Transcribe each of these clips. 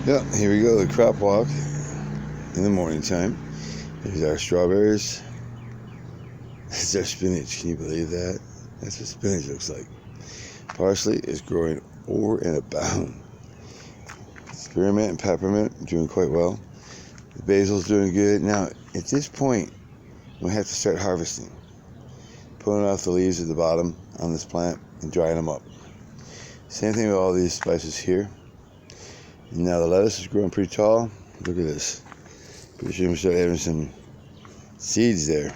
Yeah, here we go, the crop walk in the morning time. Here's our strawberries. This is our spinach. Can you believe that? That's what spinach looks like. Parsley is growing over and abound. Spearmint and peppermint doing quite well. The basil's doing good. Now, at this point, we have to start harvesting. Pulling off the leaves at the bottom on this plant and drying them up. Same thing with all these spices here. And now the lettuce is growing pretty tall. Look at this. Pretty sure we start having some seeds there.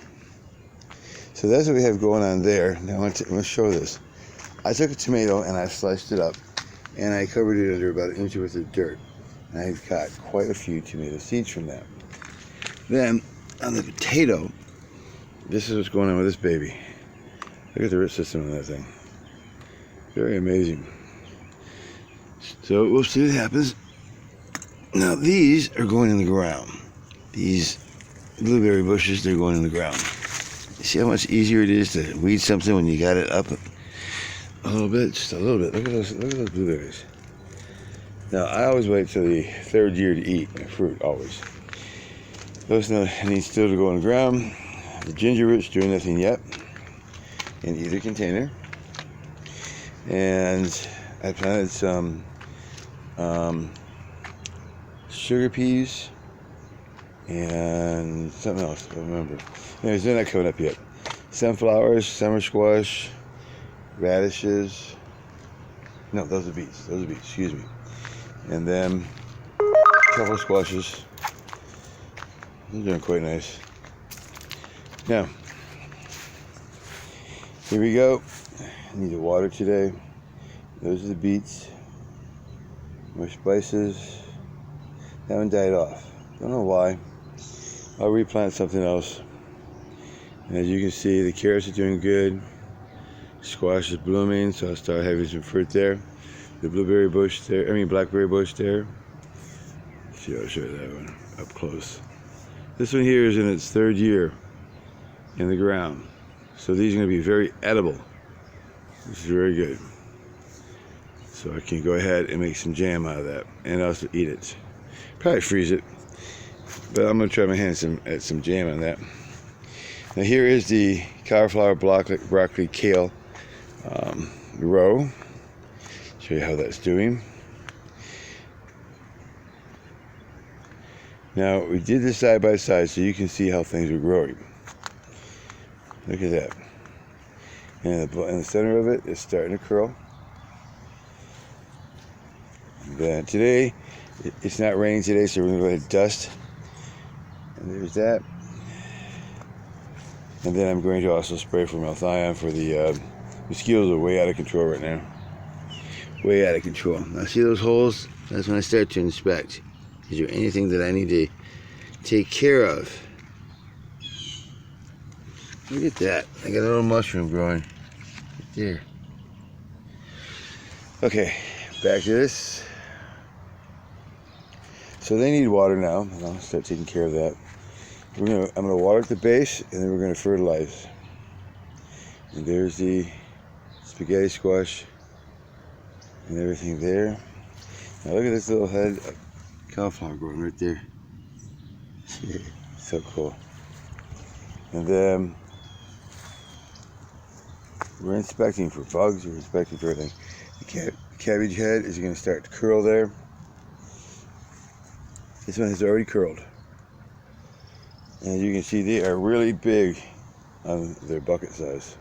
So that's what we have going on there. Now I'm going to show this. I took a tomato and I sliced it up and I covered it under about an inch worth of dirt. And I got quite a few tomato seeds from that. Then on the potato, this is what's going on with this baby. Look at the root system on that thing. Very amazing. So we'll see what happens. Now these are going in the ground. These blueberry bushes, they're going in the ground. You see how much easier it is to weed something when you got it up a little bit, just a little bit. Look at those blueberries. Now I always wait till the third year to eat my fruit, always. Those need still to go in the ground. The ginger root's doing nothing yet in either container. And I planted some sugar peas and something else, I don't remember. Anyways, they're not coming up yet. Sunflowers, summer squash, radishes. No, those are beets, excuse me. And then truffle squashes. They're doing quite nice. Now, here we go. I need the water today. Those are the beets. More spices. That one died off. Don't know why. I'll replant something else. And as you can see, the carrots are doing good. Squash is blooming, so I'll start having some fruit there. The blueberry bush there, blackberry bush there. See, I'll show you that one up close. This one here is in its third year in the ground. So these are going to be very edible. This is very good. So I can go ahead and make some jam out of that and also eat it. Probably freeze it, but I'm going to try my hands at some jam on that. Now here is the cauliflower, broccoli, kale row. Show you how that's doing. Now we did this side by side so you can see how things are growing. Look at that. And in the center of it is starting to curl. And then today, it's not raining today, so we're going to go ahead and dust. And there's that. And then I'm going to also spray for Malthion for the mosquitoes are way out of control right now. Way out of control. Now see those holes? That's when I start to inspect. Is there anything that I need to take care of? Look at that. I got a little mushroom growing right there. Okay, back to this. So they need water now, and I'll start taking care of that. I'm gonna water at the base, and then we're gonna fertilize. And there's the spaghetti squash and everything there. Now look at this little head of cauliflower growing right there. So cool. And then we're inspecting for bugs, we're inspecting for everything. The cabbage head is going to start to curl there. This one has already curled. And as you can see, they are really big on their bucket size.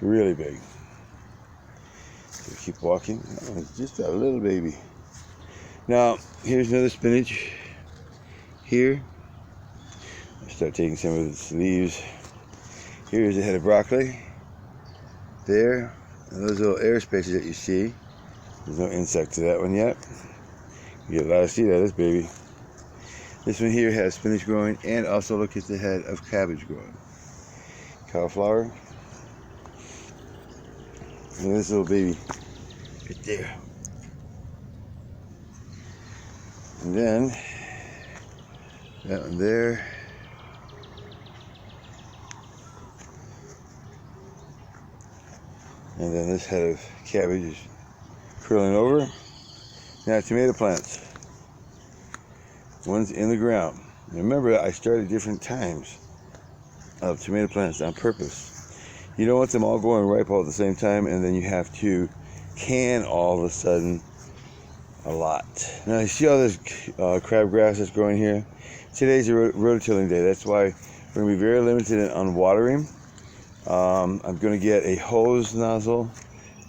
Really big. So keep walking. Oh, it's just a little baby. Now, here's another spinach. Here. I start taking some of its leaves. Here's a head of broccoli. There. And those little air spaces that you see. There's no insect to that one yet. You get a lot of seed out of this baby. This one here has spinach growing, and also look at the head of cabbage growing. Cauliflower. And this little baby right there. And then that one there. And then this head of cabbage is curling over. Now tomato plants. one's in the ground. And remember, I started different times of tomato plants on purpose. You don't want them all going ripe all at the same time, and then you have to can all of a sudden a lot. Now you see all this crabgrass that's growing here? Today's a rototilling day. That's why we're going to be very limited on watering. I'm going to get a hose nozzle.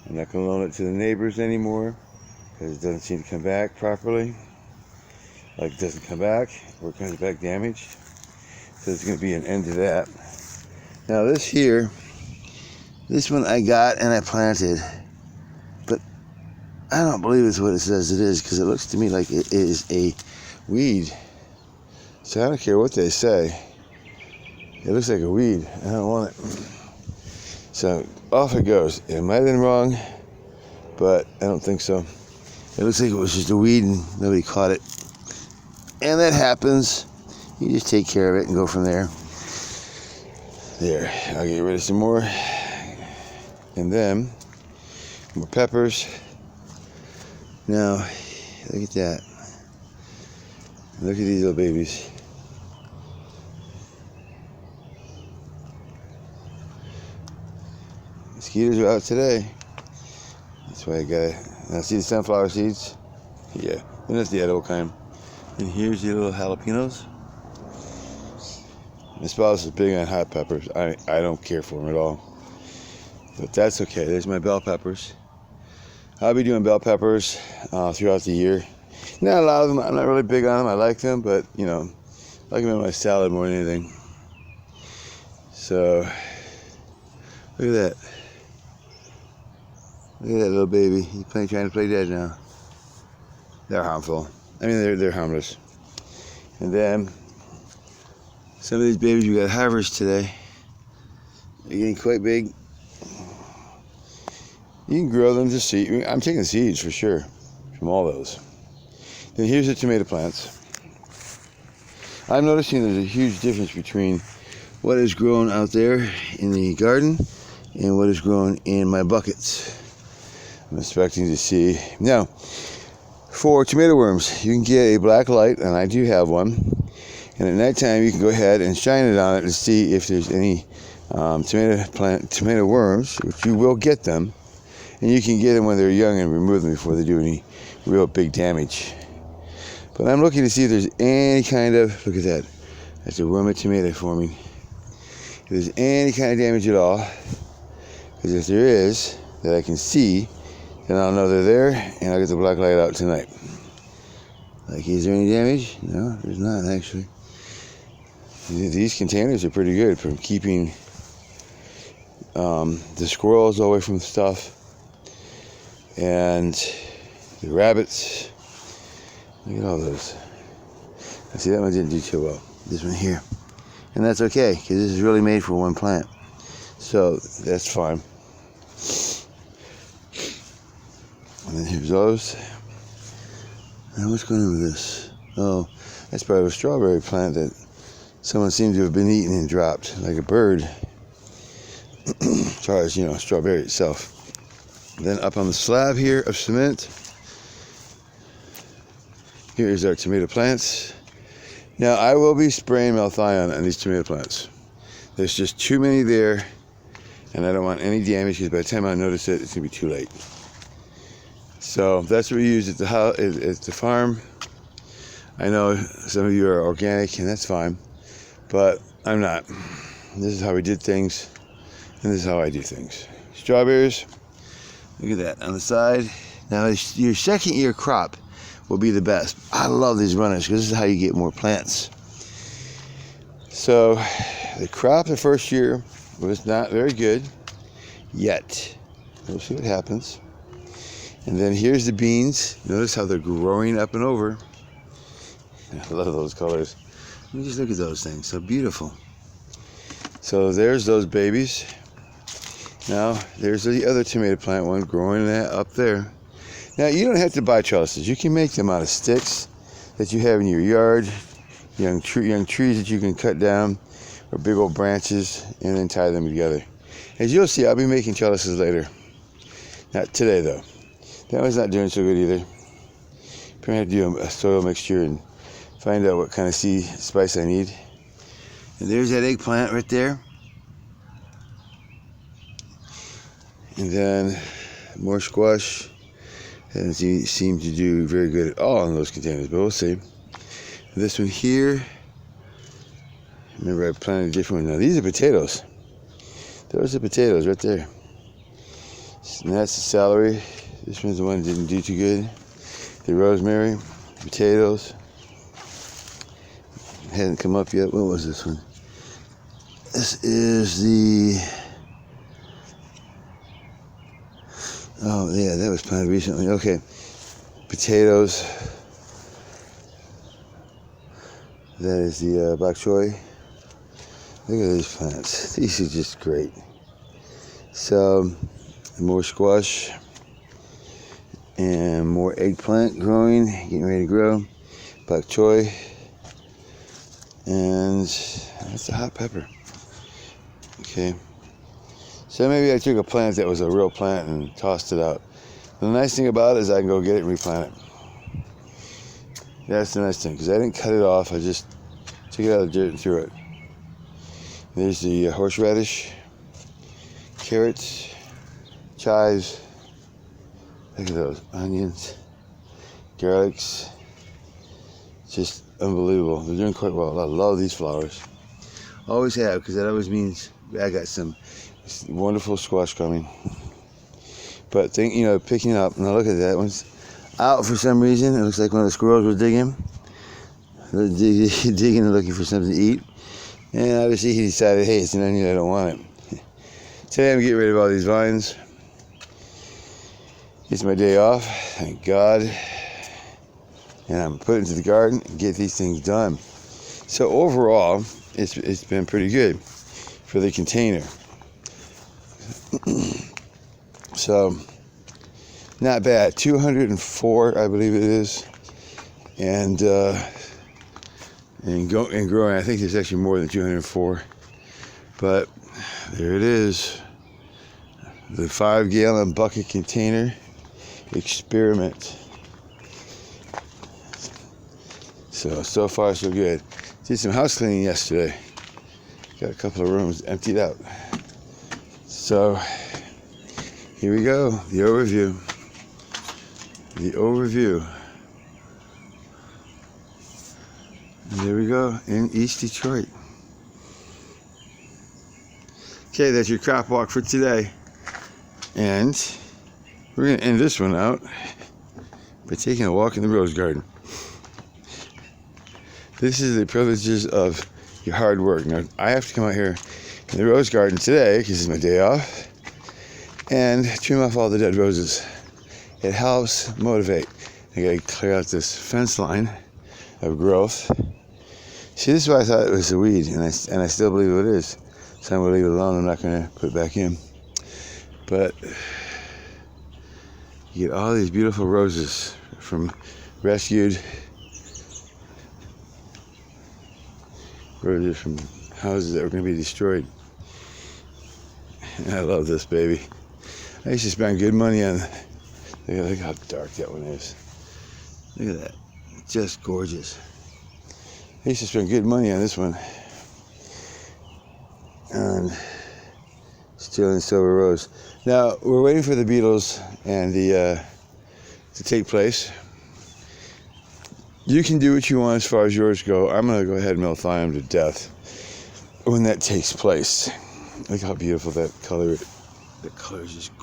I'm not going to loan it to the neighbors anymore because it doesn't seem to come back properly. Like it doesn't come back, or it comes back damaged. So there's going to be an end to that. Now this here, this one I got and I planted, but I don't believe it's what it says it is because it looks to me like it is a weed. So I don't care what they say. It looks like a weed. I don't want it. So off it goes. It might have been wrong, but I don't think so. It looks like it was just a weed and nobody caught it. And that happens. You just take care of it and go from there. There, I'll get rid of some more. And then, more peppers. Now, look at that. Look at these little babies. Mosquitoes are out today. That's why I got it. Now see the sunflower seeds? Yeah, and that's the edible kind. And here's the little jalapenos. My spouse is big on hot peppers. I don't care for them at all. But that's okay. There's my bell peppers. I'll be doing bell peppers throughout the year. Not a lot of them. I'm not really big on them. I like them, but you know, I like them in my salad more than anything. So look at that. Look at that little baby. He's trying to play dead now. They're harmful. I mean, they're harmless. And then some of these babies we got harvest today. They're getting quite big. You can grow them to seed. I'm taking seeds for sure from all those. Then here's the tomato plants. I'm noticing there's a huge difference between what is grown out there in the garden and what is grown in my buckets. I'm expecting to see. Now, for tomato worms, you can get a black light, and I do have one. And at nighttime, you can go ahead and shine it on it to see if there's any tomato worms, which you will get them. And you can get them when they're young and remove them before they do any real big damage. But I'm looking to see if there's any kind of, look at that, that's a worm of tomato forming. If there's any kind of damage at all, because if there is, that I can see, then I'll know they're there, and I'll get the black light out tonight. Like, is there any damage? No, there's not, actually. These containers are pretty good for keeping the squirrels away from stuff, and the rabbits. Look at all those. I see that one didn't do too well. This one here. And that's okay, because this is really made for one plant. So, that's fine. And then here's those. Now what's going on with this? Oh, that's probably a strawberry plant that someone seemed to have been eating and dropped, like a bird. As far as, you know, strawberry itself. Then up on the slab here of cement, here's our tomato plants. Now I will be spraying Malthion on these tomato plants. There's just too many there, and I don't want any damage because by the time I notice it, it's gonna be too late. So that's what we use at the house, at the farm. I know some of you are organic, and that's fine, but I'm not. This is how we did things, and this is how I do things. Strawberries, look at that on the side. Now your second year crop will be the best. I love these runners because this is how you get more plants. So the crop the first year was not very good yet. We'll see what happens. And then here's the beans. Notice how they're growing up and over. I love those colors. Let me just look at those things. So beautiful. So there's those babies. Now there's the other tomato plant one growing up there. Now you don't have to buy trellises. You can make them out of sticks that you have in your yard, young trees that you can cut down, or big old branches, and then tie them together. As you'll see, I'll be making trellises later. Not today though. That one's not doing so good either. Probably have to do a soil mixture and find out what kind of sea spice I need. And there's that eggplant right there. And then more squash. Doesn't seem to do very good at all in those containers, but we'll see. This one here, remember I planted a different one. Now these are potatoes. Those are potatoes right there. And that's the celery. This one's the one that didn't do too good. The rosemary, potatoes. Hasn't come up yet. What was this one? This is the... Oh yeah, that was planted recently. Okay, potatoes. That is the bok choy. Look at these plants. These are just great. So, more squash and more eggplant growing, getting ready to grow. Bok choy, and that's a hot pepper. Okay. So maybe I took a plant that was a real plant and tossed it out. The nice thing about it is I can go get it and replant it. That's the nice thing, because I didn't cut it off. I just took it out of the dirt and threw it. There's the horseradish, carrots, chives. Look at those onions, garlics. Just unbelievable. They're doing quite well. I love these flowers. Always have, because that always means I got some wonderful squash coming. But picking it up. Now look at that one's out for some reason. It looks like one of the squirrels was digging. They're digging and looking for something to eat. And obviously he decided, hey, it's an onion, I don't want it. Today I'm getting rid of all these vines. It's my day off, thank God. And I'm putting it into the garden and get these things done. So overall, it's been pretty good for the container. So, not bad. 204, I believe it is, and growing. I think there's actually more than 204, but there it is. The 5-gallon bucket container experiment. So far so good. Did some house cleaning yesterday. Got a couple of rooms emptied out. So here we go, the overview. And there we go, in East Detroit. Okay, that's your crop walk for today. And we're gonna end this one out by taking a walk in the rose garden. This is the privileges of your hard work. Now, I have to come out here in the rose garden today, because it's my day off, and trim off all the dead roses. It helps motivate. I gotta clear out this fence line of growth. See, this is why I thought it was a weed, and I still believe it is. So I'm gonna leave it alone. I'm not gonna put it back in. But you get all these beautiful roses from rescued roses from houses that were going to be destroyed. And I love this baby. I used to spend good money on. Look how dark that one is. Look at that, just gorgeous. I used to spend good money on this one. And sterling silver rose. Now we're waiting for the beetles and the to take place. You can do what you want as far as yours go. I'm going to go ahead and miltify them to death when that takes place. Look how beautiful that color is. The color is just gorgeous.